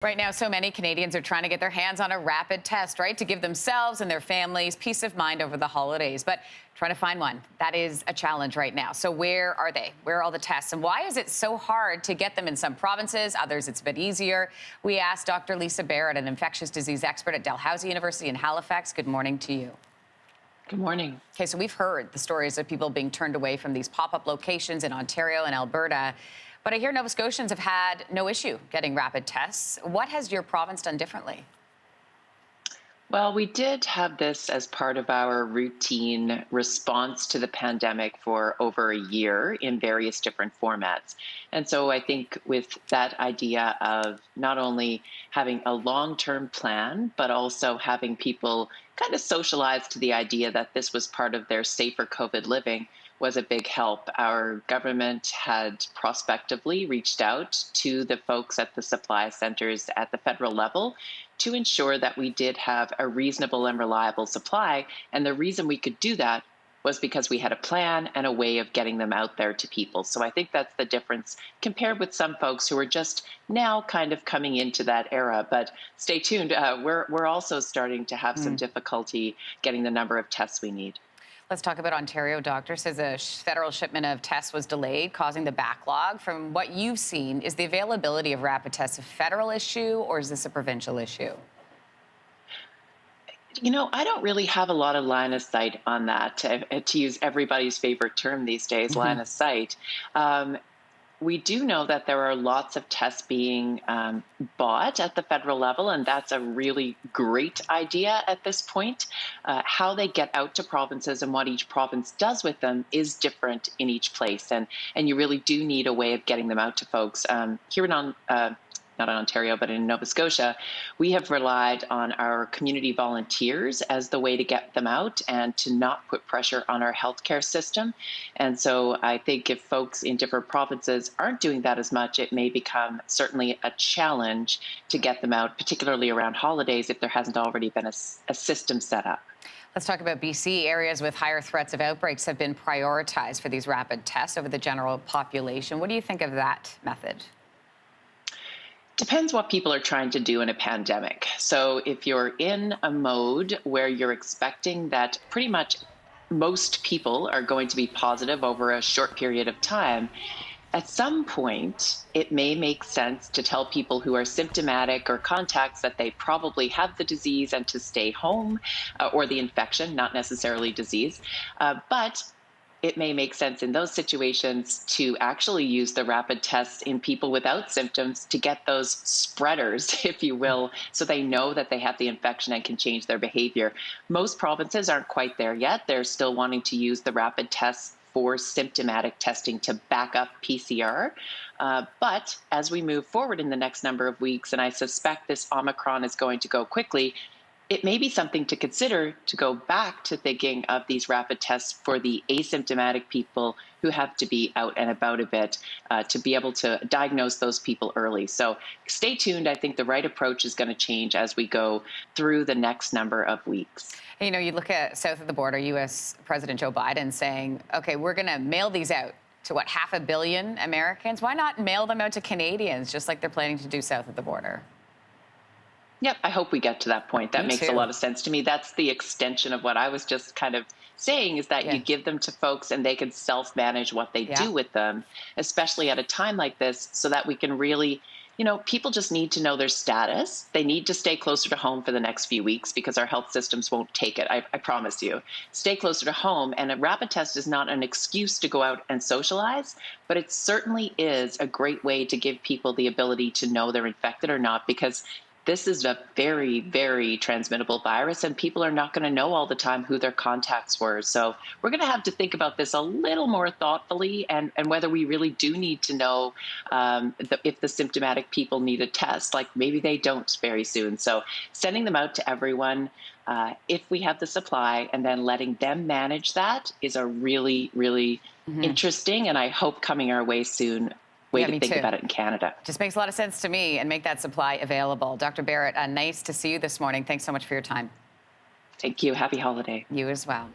Right now, so many Canadians are trying to get their hands on a rapid test, right, to give themselves and their families peace of mind over the holidays. But trying to find one, that is a challenge right now. So where are they? Where are all the tests? And why is it so hard to get them in some provinces? Others, it's a bit easier. We asked Dr. Lisa Barrett, an infectious disease expert at Dalhousie University in Halifax. Good morning to you. Good morning. Okay, so we've heard the stories of people being turned away from these pop-up locations in Ontario and Alberta. But I hear Nova Scotians have had no issue getting rapid tests. What has your province done differently? Well, we did have this as part of our routine response to the pandemic for over a year in various different formats. And so I think with that idea of not only having a long-term plan, but also having people kind of socialize to the idea that this was part of their safer COVID living was a big help. Our government had prospectively reached out to the folks at the supply centers at the federal level to ensure that we did have a reasonable and reliable supply. And the reason we could do that was because we had a plan and a way of getting them out there to people. So I think that's the difference compared with some folks who are just now kind of coming into that era. But stay tuned. We're also starting to have some difficulty getting the number of tests we need. Let's talk about Ontario. Doctor says a federal shipment of tests was delayed, causing the backlog. From what you've seen, is the availability of rapid tests a federal issue or is this a provincial issue? You know, I don't really have a lot of line of sight on that, to use everybody's favorite term these days, line of sight. We do know that there are lots of tests being bought at the federal level, and that's a really great idea at this point. How they get out to provinces and what each province does with them is different in each place, and you really do need a way of getting them out to folks. Here in not in Ontario, but in Nova Scotia, we have relied on our community volunteers as the way to get them out and to not put pressure on our healthcare system. And so I think if folks in different provinces aren't doing that as much, it may become certainly a challenge to get them out, particularly around holidays, if there hasn't already been a system set up. Let's talk about BC. Areas with higher threats of outbreaks have been prioritized for these rapid tests over the general population. What do you think of that method? Depends what people are trying to do in a pandemic. So if you're in a mode where you're expecting that pretty much most people are going to be positive over a short period of time, at some point, it may make sense to tell people who are symptomatic or contacts that they probably have the disease and to stay home, or the infection, not necessarily disease. But it may make sense in those situations to actually use the rapid tests in people without symptoms to get those spreaders, if you will, so they know that they have the infection and can change their behavior. Most provinces aren't quite there yet. They're still wanting to use the rapid tests for symptomatic testing to back up PCR. But as we move forward in the next number of weeks, and I suspect this Omicron is going to go quickly, it may be something to consider to go back to thinking of these rapid tests for the asymptomatic people who have to be out and about a bit to be able to diagnose those people early. So stay tuned. I think the right approach is going to change as we go through the next number of weeks. You know, you look at south of the border, U.S. President Joe Biden saying, okay, we're going to mail these out to what, 500 million Americans? Why not mail them out to Canadians, just like they're planning to do south of the border? Yep, I hope we get to that point. That Me makes too. a lot of sense to me. That's the extension of what I was just kind of saying, is that you give them to folks and they can self-manage what they do with them, especially at a time like this, so that we can really, you know, people just need to know their status. They need to stay closer to home for the next few weeks because our health systems won't take it. I promise you. Stay closer to home. And a rapid test is not an excuse to go out and socialize, but it certainly is a great way to give people the ability to know they're infected or not, because this is a very, very transmittable virus, and people are not going to know all the time who their contacts were. So we're going to have to think about this a little more thoughtfully, and whether we really do need to know if the symptomatic people need a test. Like maybe they don't very soon. So sending them out to everyone, if we have the supply, and then letting them manage that is a really, really interesting, and I hope coming our way soon, way to think about it in Canada. Just makes a lot of sense to me, and make that supply available. Dr. Barrett, nice to see you this morning. Thanks so much for your time. Thank you. Happy holiday. You as well.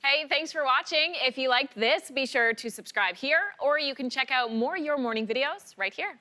Hey, thanks for watching. If you liked this, be sure to subscribe here, or you can check out more Your Morning videos right here.